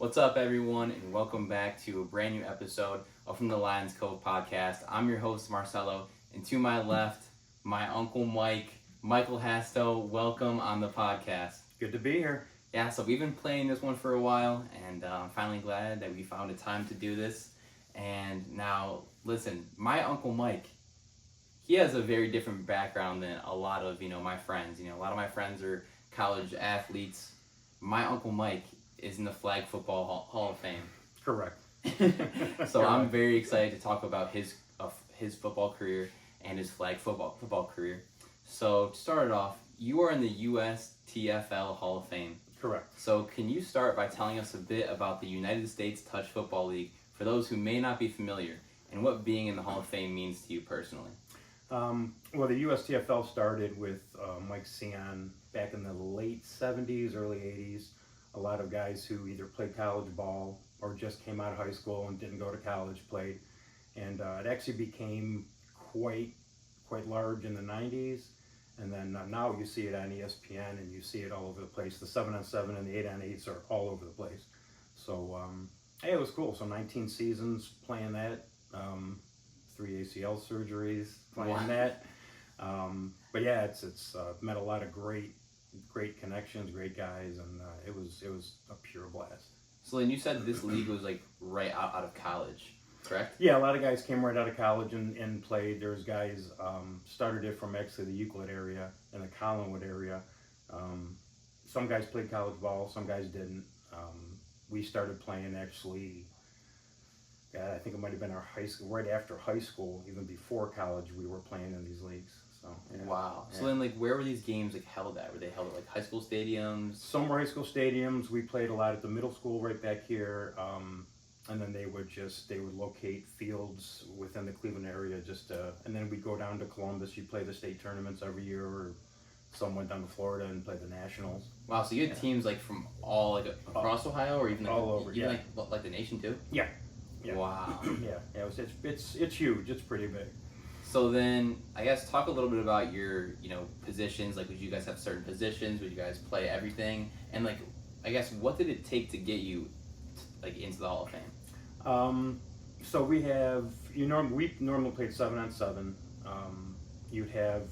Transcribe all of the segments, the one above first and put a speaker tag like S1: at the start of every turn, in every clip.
S1: What's up, everyone, and welcome back to a brand new episode of From the Lions Cove podcast. I'm your host, Marcelo, and to my left, my uncle Mike, Michael Hasto. Welcome on the podcast.
S2: Good to be here.
S1: Yeah, so we've been playing this one for a while, and I'm finally glad that we found a time to do this. And now, listen, my uncle Mike, he has a very different background than a lot of, my friends. A lot of my friends are college athletes. My uncle Mike is in the Flag Football Hall of Fame.
S2: Correct.
S1: So I'm very excited to talk about his football career and his flag football career. So to start it off, you are in the USFTL Hall of Fame.
S2: Correct.
S1: So can you start by telling us a bit about the United States Touch Football League for those who may not be familiar, and what being in the Hall of Fame means to you personally?
S2: Well, the USTFL started with Mike Sion back in the late 70s, early 80s. A lot of guys who either played college ball or just came out of high school and didn't go to college played. And it actually became quite large in the 90s. And then now you see it on ESPN and you see it all over the place. The 7-on-7 and the 8-on-8s are all over the place. So, hey, it was cool. So 19 seasons playing that. 3 ACL surgeries playing that. But yeah, it's met a lot of great connections, great guys, and it was a pure blast.
S1: So then you said this league was like right out of college, correct?
S2: Yeah, a lot of guys came right out of college and played. There's guys started it from actually the Euclid area and the Collinwood area. Some guys played college ball, some guys didn't. We started playing actually. I think it might have been our high school, right after high school, even before college, we were playing in these leagues. So yeah.
S1: Wow.
S2: Yeah.
S1: So then, where were these games held at? Were they held at high school stadiums?
S2: Some were high school stadiums. We played a lot at the middle school right back here, and then they would locate fields within the Cleveland area and then we'd go down to Columbus. You play the state tournaments every year, or some went down to Florida and played the nationals.
S1: Wow. So you had teams from all across Ohio, or even
S2: all over.
S1: Even like the nation too.
S2: Yeah. Yeah.
S1: Wow.
S2: Yeah. It's huge. It's pretty big.
S1: So then, I guess talk a little bit about your, positions. Would you guys have certain positions? Would you guys play everything? And I guess what did it take to get you, into the Hall of Fame?
S2: So we have we normally played 7-on-7. You'd have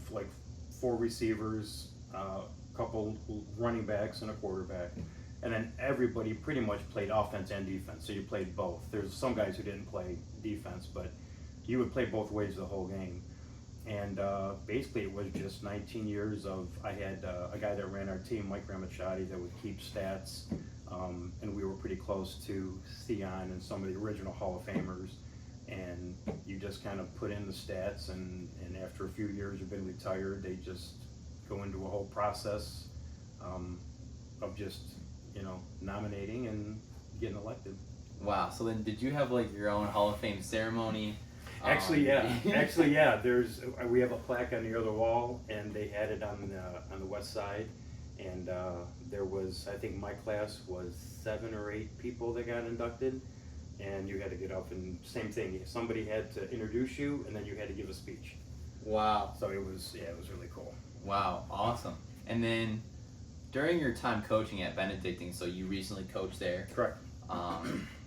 S2: 4 receivers, a couple running backs, and a quarterback. And then everybody pretty much played offense and defense, so you played both. There's some guys who didn't play defense, but you would play both ways the whole game. And basically it was just 19 years of, I had a guy that ran our team, Mike Ramachati, that would keep stats, and we were pretty close to Theon and some of the original Hall of Famers. And you just kind of put in the stats, and after a few years you've been retired, they just go into a whole process of just nominating and getting elected.
S1: Wow. So then, did you have your own Hall of Fame ceremony?
S2: Actually, yeah. We have a plaque on the other wall, and they had it on the west side. And there was, I think my class was 7 or 8 people that got inducted, and you had to get up and same thing. Somebody had to introduce you, and then you had to give a speech.
S1: Wow.
S2: So it was really cool.
S1: Wow. Awesome. And then, during your time coaching at Benedictine, so you recently coached there.
S2: Correct.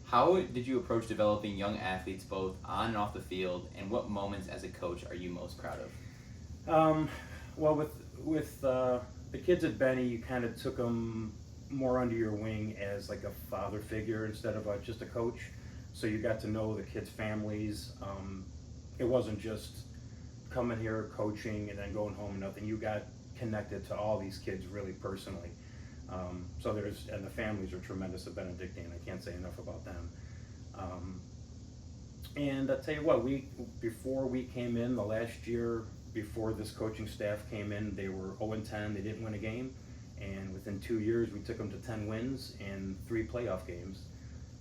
S1: How did you approach developing young athletes both on and off the field, and what moments as a coach are you most proud of?
S2: Well, with the kids at Benny, you kind of took them more under your wing as a father figure instead of just a coach. So you got to know the kids' families. It wasn't just coming here, coaching, and then going home and nothing. You got connected to all these kids really personally. And the families are tremendous at Benedictine. I can't say enough about them. And I'll tell you what, before we came in, the last year before this coaching staff came in, they were 0-10. They didn't win a game. And within 2 years, we took them to 10 wins and 3 playoff games.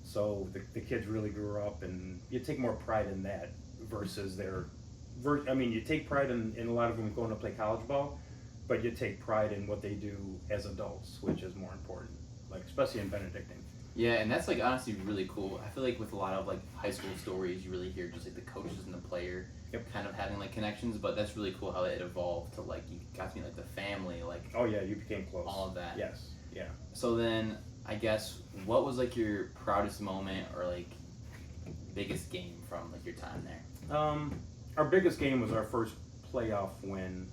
S2: So the kids really grew up, and you take more pride in that versus you take pride in a lot of them going to play college ball, but you take pride in what they do as adults, which is more important, especially in Benedictine.
S1: Yeah, and that's honestly really cool. I feel with a lot of high school stories, you really hear just the coaches and the player kind of having connections, but that's really cool how it evolved to you got to meet the family,
S2: Oh yeah, you became close.
S1: All of that.
S2: Yes, yeah.
S1: So then, I guess, what was like your proudest moment or like biggest game from like your time there?
S2: Our biggest game was our first playoff win.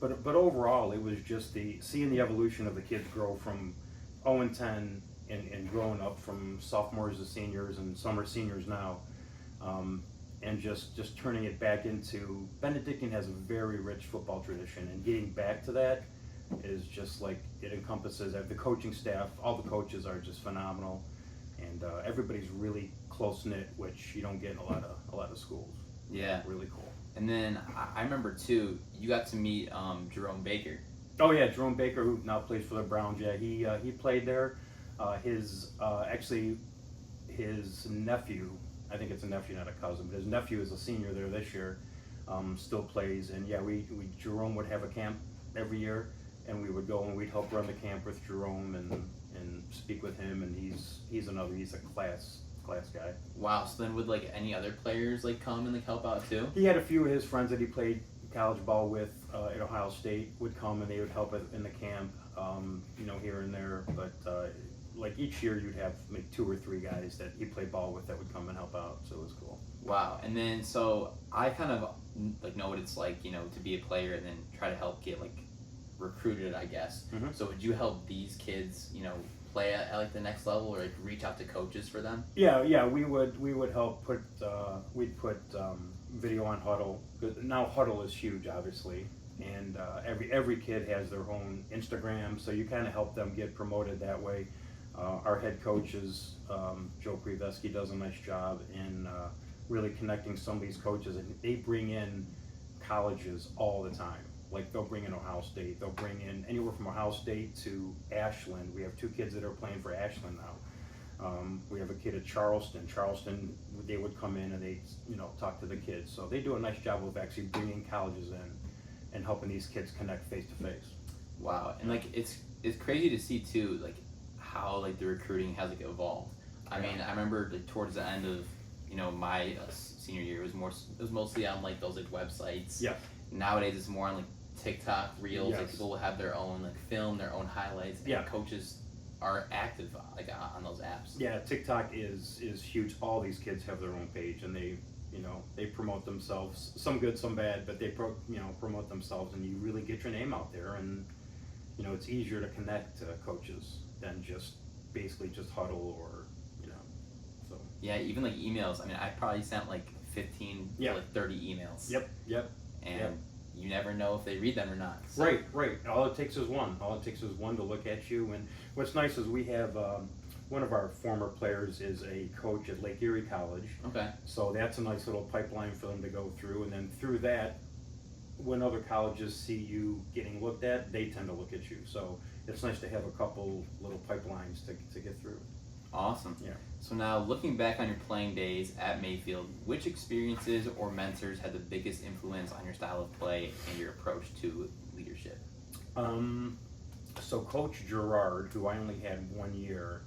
S2: But overall, it was just seeing the evolution of the kids grow from 0-10 and growing up from sophomores to seniors, and some are seniors now, and just turning it back into, Benedictine has a very rich football tradition, and getting back to that is just like, it encompasses the coaching staff. All the coaches are just phenomenal, and everybody's really close knit, which you don't get in a lot of schools.
S1: Yeah.
S2: Really cool.
S1: And then I remember too, you got to meet Jerome Baker.
S2: Oh yeah, Jerome Baker, who now plays for the Browns. Yeah, he played there. Actually, his nephew, I think it's a nephew, not a cousin, but his nephew is a senior there this year. Still plays, and yeah, Jerome would have a camp every year, and we would go and we'd help run the camp with Jerome and speak with him. And he's a class guy.
S1: Wow. So then would like any other players like come and like help out too?
S2: He had a few of his friends that he played college ball with at Ohio State would come, and they would help in the camp, here and there. But like each year you'd have maybe 2 or 3 guys that he played ball with that would come and help out. So it was cool.
S1: Wow. And then so I kind of like know what it's like, to be a player and then try to help get like recruited, I guess.
S2: Mm-hmm.
S1: So would you help these kids, play at like the next level, or like reach out to coaches for them?
S2: Yeah, we would help put we'd put video on Huddle. Now Huddle is huge, obviously, and every kid has their own Instagram, so you kind of help them get promoted that way. Our head coaches, Joe Priveski, does a nice job in really connecting some of these coaches, and they bring in colleges all the time. Like they'll bring in Ohio State, they'll bring in anywhere from Ohio State to Ashland. We have 2 kids that are playing for Ashland now. We have a kid at Charleston. Charleston, they would come in and they, talk to the kids. So they do a nice job of actually bringing colleges in and helping these kids connect face to face.
S1: Wow. And like it's crazy to see too, like how like the recruiting has like evolved. I mean, I remember like towards the end of my senior year, it was mostly on like those like websites.
S2: Yeah.
S1: Nowadays it's more on like TikTok reels.
S2: Yes.
S1: Like people will have their own like film, their own highlights, and
S2: Yeah.
S1: coaches are active like on those apps.
S2: Yeah, TikTok is huge. All these kids have their own page, and they promote themselves. Some good, some bad, but they promote themselves, and you really get your name out there. And it's easier to connect to coaches than just Huddle or so.
S1: Yeah, even like emails. I mean, I probably sent like 15 to like 30 emails.
S2: Yep.
S1: And you never know if they read them or not. So.
S2: Right. All it takes is one. To look at you. And what's nice is we have one of our former players is a coach at Lake Erie College.
S1: Okay.
S2: So that's a nice little pipeline for them to go through. And then through that, when other colleges see you getting looked at, they tend to look at you. So it's nice to have a couple little pipelines to get through.
S1: Awesome.
S2: Yeah.
S1: So now, looking back on your playing days at Mayfield, which experiences or mentors had the biggest influence on your style of play and your approach to leadership?
S2: So Coach Gerard, who I only had 1 year,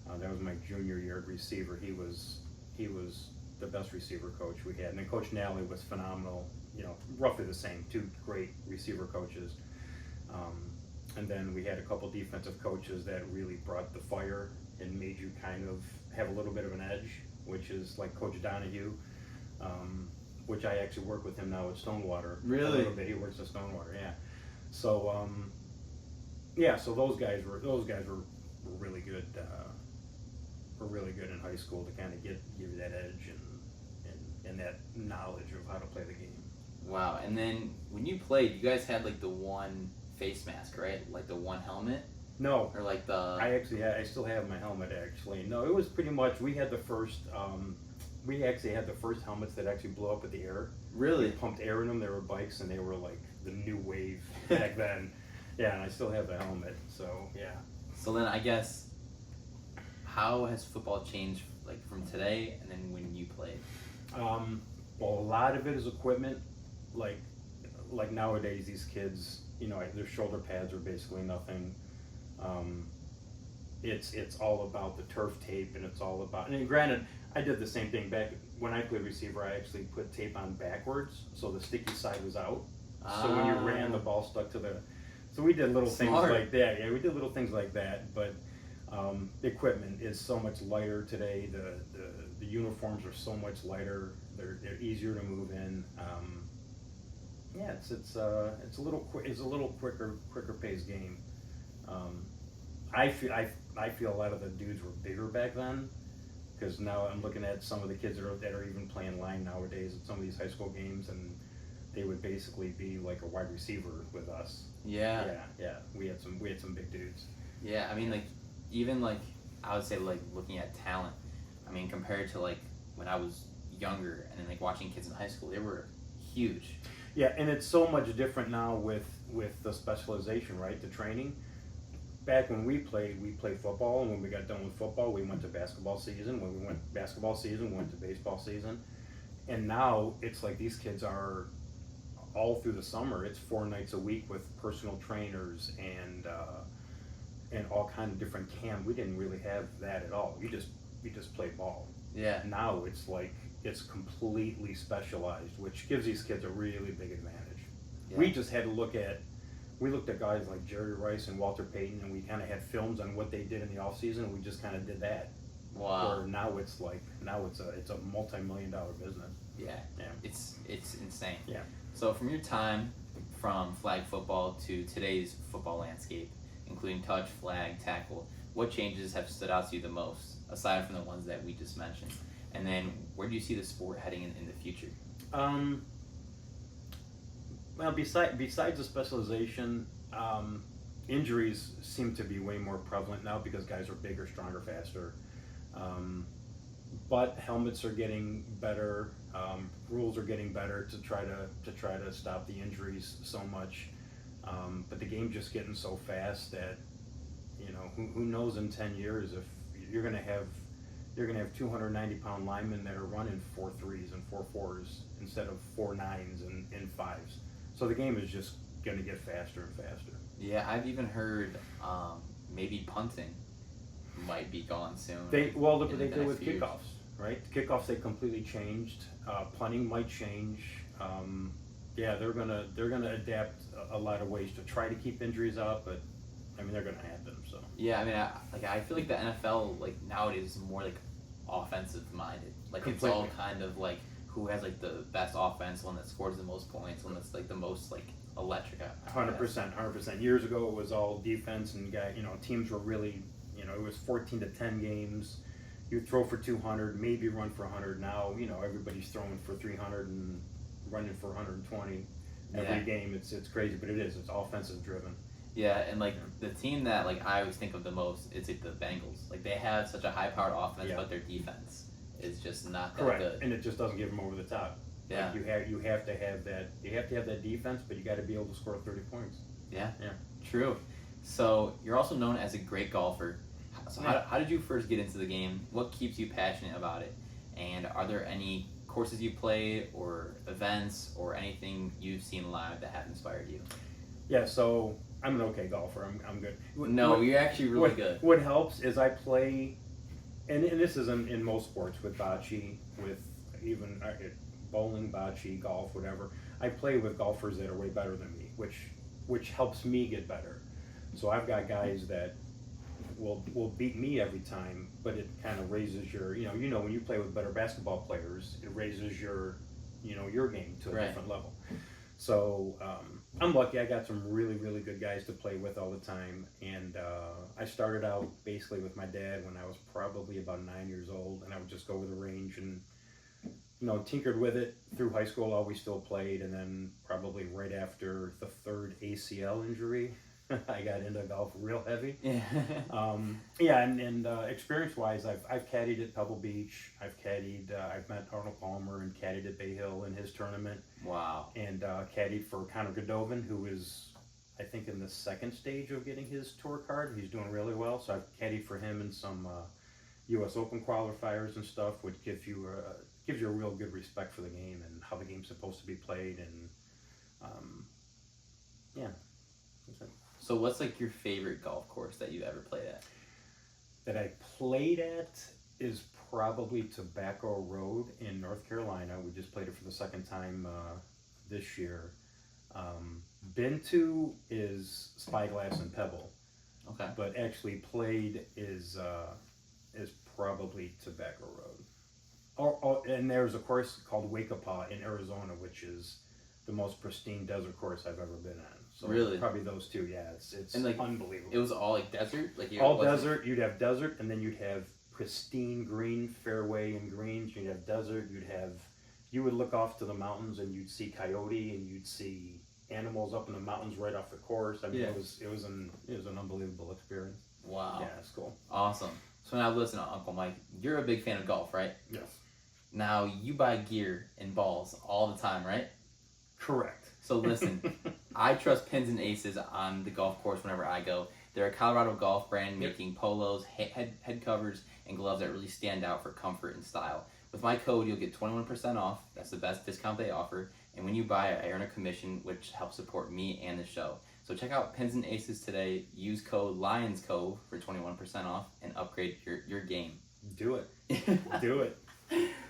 S2: that was my junior year at receiver. He was the best receiver coach we had, and then Coach Nally was phenomenal. Roughly the same. 2 great receiver coaches. And then we had a couple defensive coaches that really brought the fire and made you kind of have a little bit of an edge, which is like Coach Donahue, which I actually work with him now at Stonewater.
S1: Really?
S2: A little bit. He works at Stonewater, yeah. So so those guys were really good. Were really good in high school to kind of give you that edge and that knowledge of how to play the game.
S1: Wow. And then when you played, you guys had like the one face mask, right? Like the one helmet?
S2: No.
S1: Or like the...
S2: I still have my helmet, actually. No, it was pretty much, we had the first, we actually had the first helmets that actually blew up in the air.
S1: Really?
S2: We pumped air in them. They were bikes, and they were like the new wave back then. Yeah, and I still have the helmet, so yeah.
S1: So then I guess, how has football changed like from today and then when you played?
S2: Well, a lot of it is equipment. Like nowadays, these kids, their shoulder pads are basically nothing. It's all about the turf tape, and it's all about. And granted, I did the same thing back when I played receiver. I actually put tape on backwards, so the sticky side was out. So when you ran, the ball stuck to So we did little things
S1: Smart.
S2: like that. Yeah, we did little things like that. But the equipment is so much lighter today. The uniforms are so much lighter. They're easier to move in. Yeah, it's a little quicker paced game. I feel a lot of the dudes were bigger back then, because now I'm looking at some of the kids that are even playing line nowadays at some of these high school games, and they would basically be like a wide receiver with us.
S1: Yeah.
S2: Yeah. We had some big dudes.
S1: Yeah, I mean, like, even, like, I would say, like, looking at talent, I mean, compared to, like, when I was younger and then, like, watching kids in high school, they were huge.
S2: Yeah, and it's so much different now with the specialization, right? The training. Back when we played football, and when we got done with football, we went to basketball season. When we went basketball season, we went to baseball season. And now it's like these kids are all through the summer. It's 4 nights a week with personal trainers and all kind of different camp. We didn't really have that at all. We just played ball.
S1: Yeah.
S2: Now it's like it's completely specialized, which gives these kids a really big advantage.
S1: Yeah.
S2: We looked at guys like Jerry Rice and Walter Payton, and we kind of had films on what they did in the off season, and we just kind of did that.
S1: Wow.
S2: Where now it's a multi-million-dollar business.
S1: Yeah.
S2: Yeah.
S1: It's insane.
S2: Yeah.
S1: So from your time from flag football to today's football landscape, including touch, flag, tackle, what changes have stood out to you the most, aside from the ones that we just mentioned? And then where do you see the sport heading in the future?
S2: Well, besides the specialization, injuries seem to be way more prevalent now because guys are bigger, stronger, faster. But helmets are getting better. Rules are getting better to try to stop the injuries so much. But the game's just getting so fast that, you know, who knows in 10 years if you're gonna have 290-pound linemen that are running 4 3s and 4 4s instead of 4 9s and 5s. So the game is just going to get faster and faster.
S1: Yeah, I've even heard maybe punting might be gone soon.
S2: Look what they did with kickoffs, right? Kickoffs, they completely changed. Punting might change. Yeah, they're gonna adapt a lot of ways to try to keep injuries out, but I mean they're gonna happen. So
S1: yeah, I mean, I feel like the NFL like nowadays is more like offensive minded. Like
S2: Completely.
S1: It's all kind of like who has like the best offense, one that scores the most points, one that's like the most like electric.
S2: 100%. Years ago, it was all defense, and teams were really, it was 14 to 10 games. You throw for 200, maybe run for 100. Now, everybody's throwing for 300 and running for 120 every game. It's crazy, but it's offensive driven.
S1: Yeah, and like the team that like I always think of the most is like the Bengals. Like they have such a high-powered offense, but their defense is just not that good.
S2: And it just doesn't give them over the top.
S1: Yeah,
S2: like you have to have that defense, but you got to be able to score 30 points.
S1: Yeah, true. So you're also known as a great golfer. So how did you first get into the game? What keeps you passionate about it? And are there any courses you played or events or anything you've seen live that have inspired you?
S2: Yeah, so I'm an okay golfer. I'm good.
S1: You're actually really good.
S2: What helps is I play, and this is in most sports, with bocce, with even bowling, bocce, golf, whatever. I play with golfers that are way better than me, which helps me get better. So I've got guys that will beat me every time, but it kind of raises your, when you play with better basketball players, it raises your game to a different level. So I'm lucky. I got some really, really good guys to play with all the time. And I started out basically with my dad when I was probably about 9 years old, and I would just go to the range and, tinkered with it through high school. Always still played, and then probably right after the 3rd ACL injury, I got into golf real heavy. And experience-wise, I've caddied at Pebble Beach. I've met Arnold Palmer and caddied at Bay Hill in his tournament.
S1: Wow.
S2: And caddied for Connor Goodovin, who is, I think, in the 2nd stage of getting his tour card. He's doing really well. So I've caddied for him in some U.S. Open qualifiers and stuff, which gives you a real good respect for the game and how the game's supposed to be played. And that's it.
S1: So what's like your favorite golf course that you've ever played at?
S2: That I played at is probably Tobacco Road in North Carolina. We just played it for the 2nd time this year. been to is Spyglass and Pebble,
S1: Okay.
S2: but actually played is probably Tobacco Road. And there's a course called Wakepaw in Arizona, which is the most pristine desert course I've ever been on. So
S1: Really?
S2: probably those two. Yeah, it's
S1: And, like,
S2: unbelievable.
S1: It was all like desert, like
S2: All desert. You'd have desert, and then you'd have pristine green fairway and greens. You'd have desert. You would look off to the mountains, and you'd see coyote, and you'd see animals up in the mountains right off the course. I mean,
S1: Yeah.
S2: it was an unbelievable experience.
S1: Wow.
S2: Yeah, it's cool.
S1: Awesome. So now listen, Uncle Mike, you're a big fan of golf, right?
S2: Yes.
S1: Now you buy gear and balls all the time, right?
S2: Correct.
S1: So listen, I trust Pins and Aces on the golf course whenever I go. They're a Colorado golf brand making polos, head covers, and gloves that really stand out for comfort and style. With my code, you'll get 21% off. That's the best discount they offer. And when you buy it, I earn a commission, which helps support me and the show. So check out Pins and Aces today. Use code LIONSCOVE for 21% off and upgrade your game.
S2: Do it. Do it.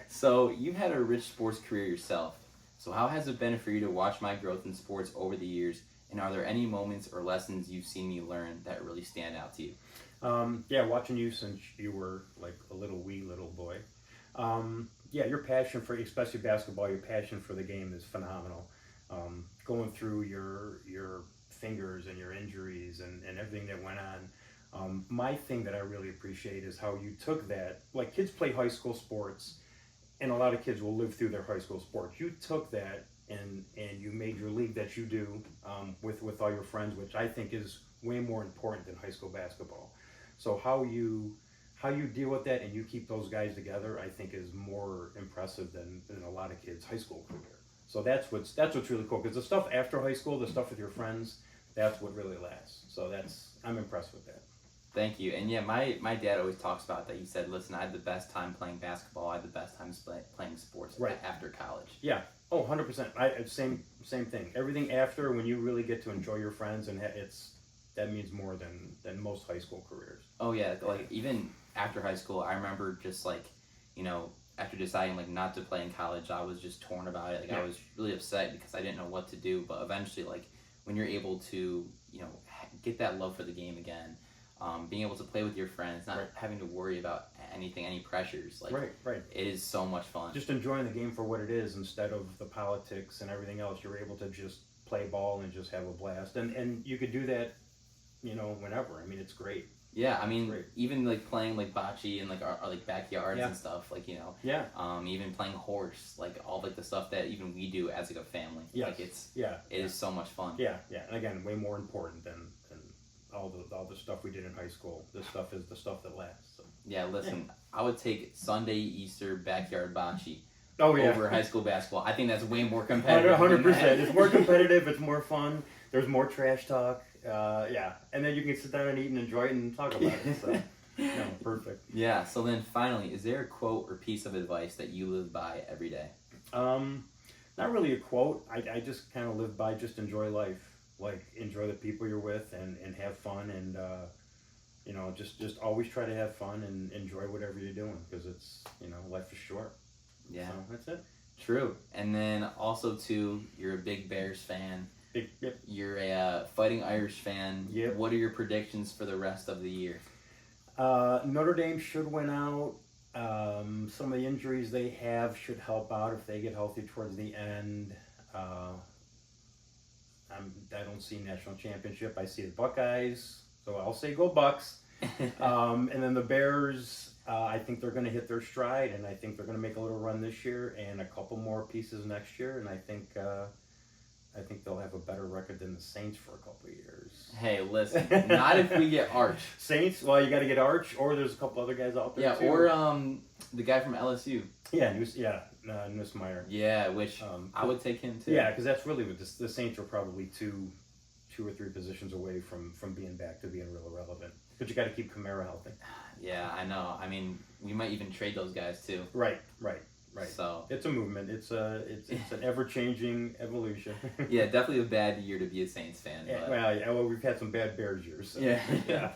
S1: So you've had a rich sports career yourself. So how has it been for you to watch my growth in sports over the years? And are there any moments or lessons you've seen me learn that really stand out to you?
S2: Yeah, watching you since you were like a little boy. Yeah, your passion for, especially basketball, your passion for the game is phenomenal. Going through your fingers and your injuries and everything that went on. My thing that I really appreciate is how you took that. Like, kids play high school sports, and a lot of kids will live through their high school sports. You took that and you made your league that you do with all your friends, which I think is way more important than high school basketball. So how you deal with that and you keep those guys together, I think is more impressive than a lot of kids' high school career. So that's what's really cool, because the stuff after high school, the stuff with your friends, that's what really lasts. So I'm impressed with that.
S1: Thank you. And yeah, my dad always talks about that. He said, listen, I had the best time playing basketball. I had the best time playing sports after college.
S2: Yeah. Oh, 100%. Same thing. Everything after, when you really get to enjoy your friends, and that means more than most high school careers.
S1: Oh yeah, like even after high school, I remember just like, after deciding like not to play in college, I was just torn about it. Like, I was really upset because I didn't know what to do. But eventually, like, when you're able to, get that love for the game again, being able to play with your friends, not having to worry about anything, any pressures, like, it is so much fun.
S2: Just enjoying the game for what it is instead of the politics and everything else. You're able to just play ball and just have a blast, and you could do that, whenever. I mean, it's great.
S1: Yeah, I mean, even like playing like bocce and like our like backyards and stuff, like, even playing horse, like all like the stuff that even we do as like a family.
S2: Yes.
S1: Like it is so much fun.
S2: Yeah, and again, way more important than all the stuff we did in high school. This stuff is the stuff that lasts. So.
S1: Yeah, listen, I would take Sunday, Easter, backyard bocce
S2: over
S1: high school basketball. I think that's way more competitive.
S2: 100%. It's more competitive. It's more fun. There's more trash talk. And then you can sit down and eat and enjoy it and talk about it. So, no, perfect.
S1: Yeah. So then, finally, is there a quote or piece of advice that you live by every day?
S2: Not really a quote. I just kind of live by just enjoy life. Like, enjoy the people you're with and have fun, and just always try to have fun and enjoy whatever you're doing, because it's life is short.
S1: Yeah.
S2: So that's it.
S1: True. And then also too, you're a big Bears fan.
S2: Yep.
S1: You're a Fighting Irish fan.
S2: Yep.
S1: What are your predictions for the rest of the year?
S2: Notre Dame should win out. Some of the injuries they have should help out if they get healthy towards the end. I don't see national championship. I see the Buckeyes, so I'll say go Bucks. And then the Bears, I think they're going to hit their stride, and I think they're going to make a little run this year and a couple more pieces next year, and I think they'll have a better record than the Saints for a couple of years.
S1: Hey, listen, not if we get Arch.
S2: Saints, well, you got to get Arch, or there's a couple other guys out there too.
S1: Yeah, or the guy from LSU.
S2: Yeah, Nussmeier.
S1: Yeah, which I would take him too.
S2: Yeah, because that's really what the Saints are probably two or three positions away from being back to being real relevant. But you got to keep Kamara healthy.
S1: Yeah, I know. I mean, we might even trade those guys too.
S2: Right.
S1: So
S2: it's a movement. It's an ever-changing evolution.
S1: Yeah, definitely a bad year to be a Saints fan.
S2: Yeah,
S1: but...
S2: well, we've had some bad Bears years. So.
S1: Yeah.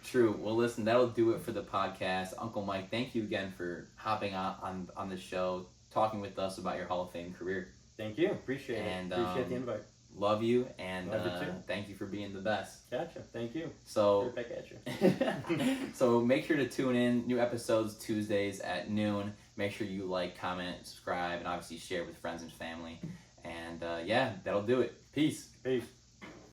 S1: True. Well, listen, that'll do it for the podcast. Uncle Mike, thank you again for hopping on the show, talking with us about your Hall of Fame career.
S2: Thank you. Appreciate it.
S1: And,
S2: appreciate the invite.
S1: love you, and
S2: Love you too.
S1: thank you for being the best.
S2: Gotcha. Thank you.
S1: So,
S2: Right back at you.
S1: so make sure to tune in. New episodes Tuesdays at noon. Make sure you like, comment, subscribe, and obviously share with friends and family. And yeah, that'll do it. Peace.
S2: Peace.